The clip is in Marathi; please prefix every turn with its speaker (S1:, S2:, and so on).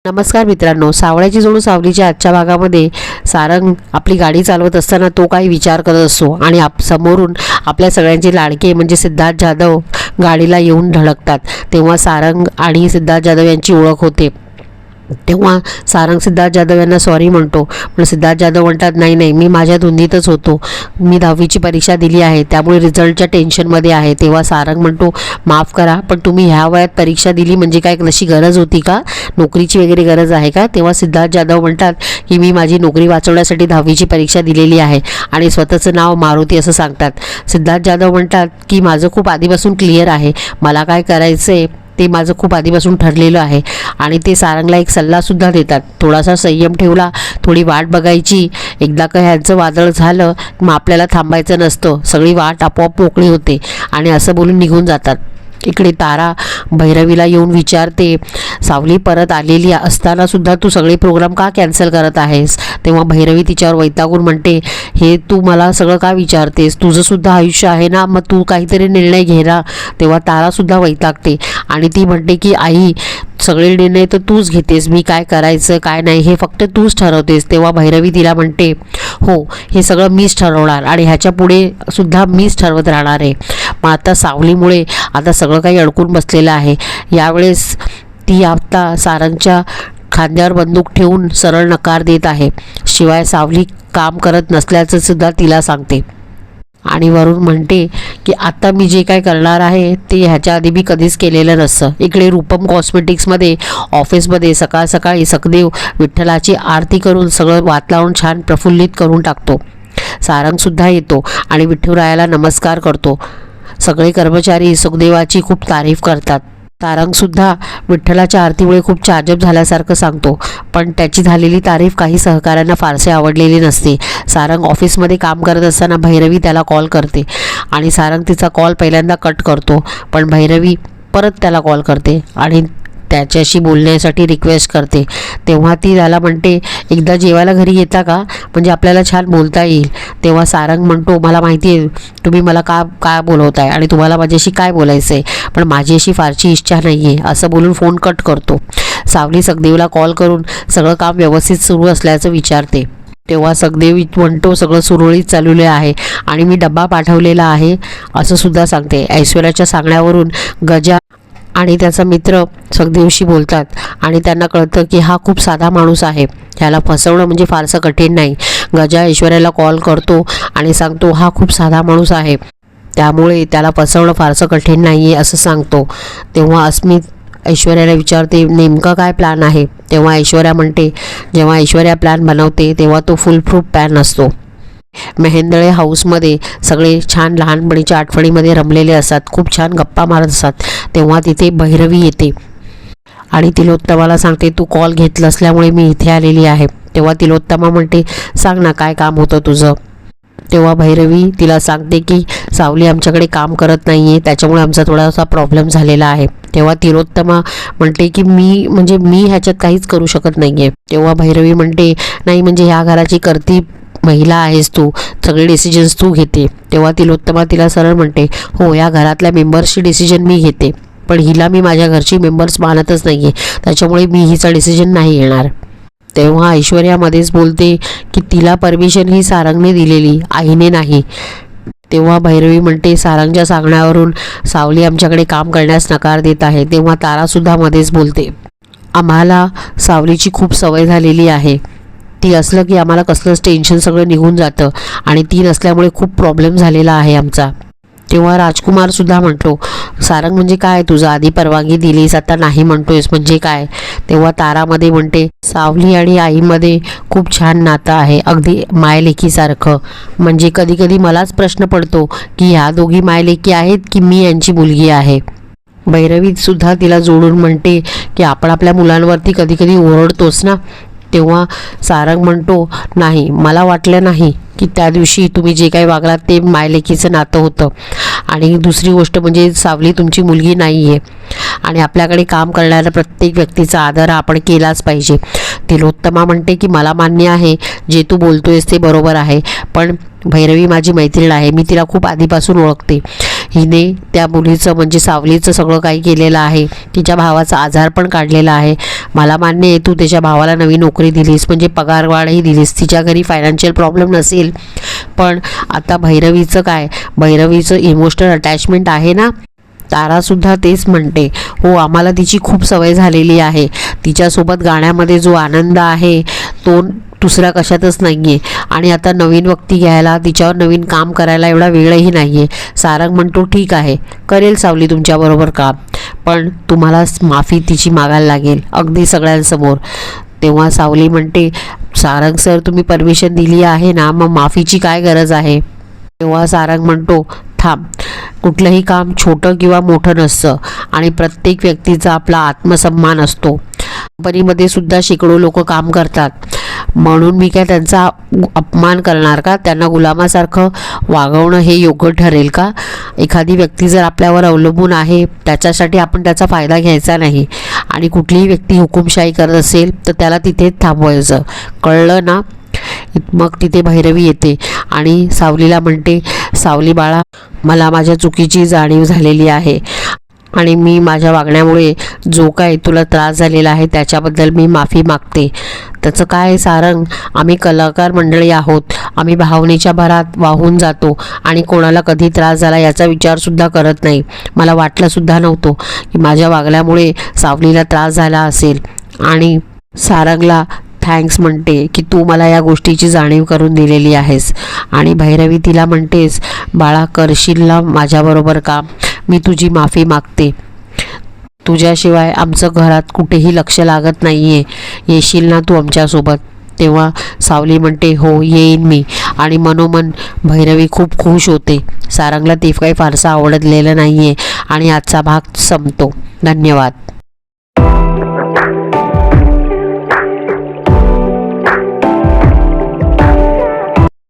S1: नमस्कार मित्रांनो, सावळ्याची जोडू सावलीच्या आजच्या भागामध्ये सारंग आपली गाडी चालवत असताना तो काही विचार करत असतो आणि समोरून आपल्या सगळ्यांचे लाडके म्हणजे सिद्धार्थ जाधव गाडीला येऊन धडकतात। तेव्हा सारंग आणि सिद्धार्थ जाधव यांची ओळख होते। तेव्हा सारंग सिद्धार्थ जाधव यांना सॉरी म्हणतो, पण सिद्धार्थ जाधव म्हणतात नाही नाही, मी माझ्या धुंदीतच होतो, मी 10वीची परीक्षा दिली आहे, त्यामुळे रिझल्टच्या टेन्शनमध्ये आहे। तेव्हा सारंग म्हणतो माफ करा, पण तुम्ही ह्या वयात परीक्षा दिली म्हणजे काय तशी गरज होती का? नोकरीची वगैरे गरज आहे का? तेव्हा सिद्धार्थ जाधव म्हणतात की मी माझी नोकरी वाचवण्यासाठी 10वीची परीक्षा दिलेली आहे आणि स्वतःचं नाव मारुती असं सांगतात। सिद्धार्थ जाधव म्हणतात की माझं खूप आधीपासून क्लिअर आहे, मला काय करायचं आहे ते माझं खूप आधीपासून ठरलेलं आहे। आणि ते सारंगला एक सल्लासुद्धा देतात, थोडासा संयम ठेवला, थोडी वाट बघायची, एकदा का ह्यांचं वादळ झालं मग आपल्याला थांबायचं नसतं, सगळी वाट आपोआप मोकळी होते आणि असं बोलून निघून जातात। इकडे तारा भैरवीला येऊन विचारते, सावली परत आलेली असताना सुद्धा तू सगळे प्रोग्राम का कॅन्सल करत आहेस? तेव्हा भैरवी तिच्यावर वैतागून म्हणते, हे तू मला सगळं का विचारतेस? तुझं सुद्धा आयुष्य आहे ना, मग तू काहीतरी निर्णय घे ना। तेव्हा तारासुद्धा वैतागते आणि ती म्हणते की आई, सगळे निर्णय तर तूच घेतेस, मी काय करायचं काय नाही हे फक्त तूच ठरवतेस। तेव्हा भैरवी तिला म्हणते, हो हे सगळं मीच ठरवणार आणि ह्याच्या पुढे सुद्धा मीच ठरवत राहणार आहे। पण आता सावलीमुळे आता सगळं काही अडकून बसलेलं आहे। यावेळेस ती आता सारंगच्या खांद्यावर बंदूक ठेवून सरळ नकार देत आहे, शिवाय सावली काम करत नसल्याचं सुद्धा तिला सांगते आणि वरून म्हणते की आता मी जे काय करणार आहे ते ह्याच्या आधी मी कधीच केलेलं नसतं। इकडे रूपम कॉस्मेटिक्समध्ये ऑफिसमध्ये सकाळ सकाळी सखदेव विठ्ठलाची आरती करून सगळं वात लावून छान प्रफुल्लित करून टाकतो। सारंगसुद्धा येतो आणि विठ्ठलरायाला नमस्कार करतो। सगळे कर्मचारी सुखदेवाची खूप तारीफ करतात। सारंगसुद्धा विठ्ठलाच्या आरतीमुळे खूप चार्जअप झाल्यासारखं सांगतो, पण त्याची झालेली तारीफ काही सहकाऱ्यांना फारसे आवडलेली नसते। सारंग ऑफिसमध्ये काम करत असताना भैरवी त्याला कॉल करते आणि सारंग तिचा कॉल पहिल्यांदा कट करतो, पण भैरवी परत त्याला कॉल करते आणि त्याच्याशी बोलण्यासाठी रिक्वेस्ट करते। तेव्हा ती त्याला म्हणते, एकदा जेवायला घरी येता का, म्हणजे आपल्याला छान बोलता येईल। तेव्हा सारंग म्हणतो, मला माहिती आहे तुम्ही मला काय बोलवताय आणि तुम्हाला माझ्याशी काय बोलायचं आहे, पण माझी अशी फारशी इच्छा नाही आहे, असं बोलून फोन कट करतो। सावली सखदेवला कॉल करून सगळं काम व्यवस्थित सुरू असल्याचं विचारते। तेव्हा सखदेव म्हणतो सगळं सुरळीत चालवले आहे आणि मी डब्बा पाठवलेला आहे असं सुद्धा सांगते। ऐश्वर्याच्या सांगण्यावरून गजा आणि त्याचा मित्र सखदेवशी बोलतात आणि त्यांना कळतं की हा खूप साधा माणूस आहे, ह्याला फसवणं म्हणजे फारसं कठीण नाही। गजा ऐश्वर्याला कॉल करतो आणि सांगतो हा खूप साधा माणूस आहे, त्यामुळे त्याला फसवणं फारसं कठीण नाही आहे असं सांगतो। तेव्हा अस्मित ऐश्वर्याला विचारते नेमका काय प्लॅन आहे? तेव्हा ऐश्वर्या म्हणते, जेव्हा ऐश्वर्या प्लॅन बनवते तेव्हा तो फुल प्रूफ प्लॅन असतो। मेहेंदळे हाऊसमध्ये सगळे छान लहानपणीच्या आठवणीमध्ये रमलेले असतात, खूप छान गप्पा मारत असतात। तेव्हा तिथे भैरवी येते आणि तिलोत्तमाला सांगते तू कॉल घेतला असल्यामुळे मी इथे आलेली आहे। तेव्हा तिलोत्तमा म्हणते सांग ना काय काम होतं तुझं? तेव्हा भैरवी तिला सांगते की सावली आमच्याकडे काम करत नाही आहे, त्याच्यामुळे आमचा थोडासा प्रॉब्लेम झालेला आहे। तेव्हा तिलोत्तमा म्हणते की मी ह्याच्यात काहीच करू शकत नाही आहे। तेव्हा भैरवी म्हणते नाही म्हणजे ह्या घराची करती महिला आहेस तू, सगळे डिसिजन्स तू घेते। तेव्हा तिलोत्तमा तिला सरळ म्हणते, हो या घरातल्या मेंबर्सची डिसिजन मी घेते, पण हिला मी माझ्या घरची मेंबर्स मानतच नाही आहे, त्याच्यामुळे मी हिचा डिसिजन नाही घेणार। तेव्हा ऐश्वर्यामध्येच बोलते की तिला परमिशन ही सारंगने दिलेली, आईने नाही। तेव्हा भैरवी म्हणते सारंगच्या सांगण्यावरून सावली आमच्याकडे काम करण्यास नकार देत आहे। तेव्हा तारासुद्धा मध्येच बोलते, आम्हाला सावलीची खूप सवय झालेली आहे, ती असलं की आम्हाला कसलंच टेन्शन सगळं निघून जातं आणि ती नसल्यामुळे खूप प्रॉब्लेम झालेला आहे आमचा। तेव्हा राजकुमारसुद्धा म्हणतो सारंग म्हणजे काय, तुझं आधी परवानगी दिलीस आता नाही म्हणतोयस म्हणजे काय? तेव्हा तारामध्ये म्हणते सावली आणि आईमध्ये खूप छान नातं आहे, अगदी मायलेकीसारखं, म्हणजे कधी कधी मलाच प्रश्न पडतो की ह्या दोघी मायलेकी आहेत की मी यांची मुलगी आहे। भैरवी सुद्धा तिला जोडून म्हणते की आपण आपल्या मुलांवरती कधी कधी ओरडतोस ना। तेव्हा सारंग म्हणतो नाही, मला वाटलं नाही की त्या दिवशी तुम्ही जे काही वागलात ते मायलेकीचं नातं होतं, आणि दुसरी गोष्ट म्हणजे सावली तुमची मुलगी नाही आहे आणि आपल्याकडे काम करणाऱ्या प्रत्येक व्यक्तीचा आदर आपण केलाच पाहिजे। तिलोत्तमा म्हणते की मला मान्य आहे जे तू बोलतोयस ते बरोबर आहे, पण भैरवी माझी मैत्रीण आहे, मी तिला खूप आधीपासून ओळखते, हिने त्या मुलीचं म्हणजे सावलीचं सगळं काही केलेलं आहे, तिच्या भावाचा आजार पण काढलेला आहे. मला मान्य आहे तू त्याच्या भावाला नवी नोकरी दिलीस म्हणजे पगारवाढही दिलीस, तिच्या घरी फायनान्शियल प्रॉब्लेम नसेल, पण आता भैरवीचं काय, भैरवीचं इमोशनल अटॅचमेंट आहे ना. तारासुद्धा तेच म्हणते. हो, आम्हाला तिची खूप सवय झालेली आहे. तिच्यासोबत गाण्यामध्ये जो आनंद आहे तो दुसऱ्या कशातच नाही आहे. आणि आता नवीन व्यक्ती घ्यायला, तिच्यावर नवीन काम करायला एवढा वेळही नाही आहे. सारंग म्हणतो ठीक आहे, करेल सावली तुमच्याबरोबर काम, पण तुम्हाला माफी तिची मागायला लागेल अगदी सगळ्यांसमोर. तेव्हा सावली म्हणते सारंग सर तुम्ही परमिशन दिली आहे ना, मग माफीची काय गरज आहे. तेव्हा सारंग म्हणतो थांब, कुठलंही काम छोटं किंवा मोठं नसतं आणि प्रत्येक व्यक्तीचा आपला आत्मसन्मान असतो. कंपनीमध्ये सुद्धा शेकडो लोक काम करतात, म्हणून मी काय त्यांचा अपमान करणार का, त्यांना गुलामासारखं वागवणं हे योग्य ठरेल का. एखादी व्यक्ती जर आपल्यावर अवलंबून आहे त्याच्यासाठी आपण त्याचा फायदा घ्यायचा नाही, आणि कुठलीही व्यक्ती हुकुमशाही करत असेल तर त्याला तिथेच थांबवायचं, कळलं ना. मग तिथे भैरवी येते आणि सावलीला म्हणते सावली बाळा, मला माझ्या चुकीची जाणीव झालेली आहे आणि मी माझ्या वागण्यामुळे जो काय तुला त्रास झालेला आहे त्याच्याबद्दल मी माफी मागते. त्याचं काय सारंग, आम्ही कलाकार मंडळी आहोत, आम्ही भावनेच्या भरात वाहून जातो आणि कोणाला कधी त्रास झाला याचा विचारसुद्धा करत नाही. मला वाटलंसुद्धा नव्हतं की माझ्या वागल्यामुळे सावलीला त्रास झाला असेल. आणि सारंगला थँक्स म्हणते की तू मला या गोष्टीची जाणीव करून दिलेली आहेस. आणि भैरवी तिला म्हणतेस बाळा, करशील ना माझ्याबरोबर काम, मी तुझी माफी मागते. तुझ्याशिवाय आमचं घरात कुठेही लक्ष लागत नाही आहे, येशील ना तू आमच्यासोबत. तेव्हा सावली म्हणते हो येईन मी. आणि मनोमन भैरवी खूप खुश होते. सारंगला ते काही फारसं आवडलेलं नाही आहे आणि आजचा भाग संपतो. धन्यवाद.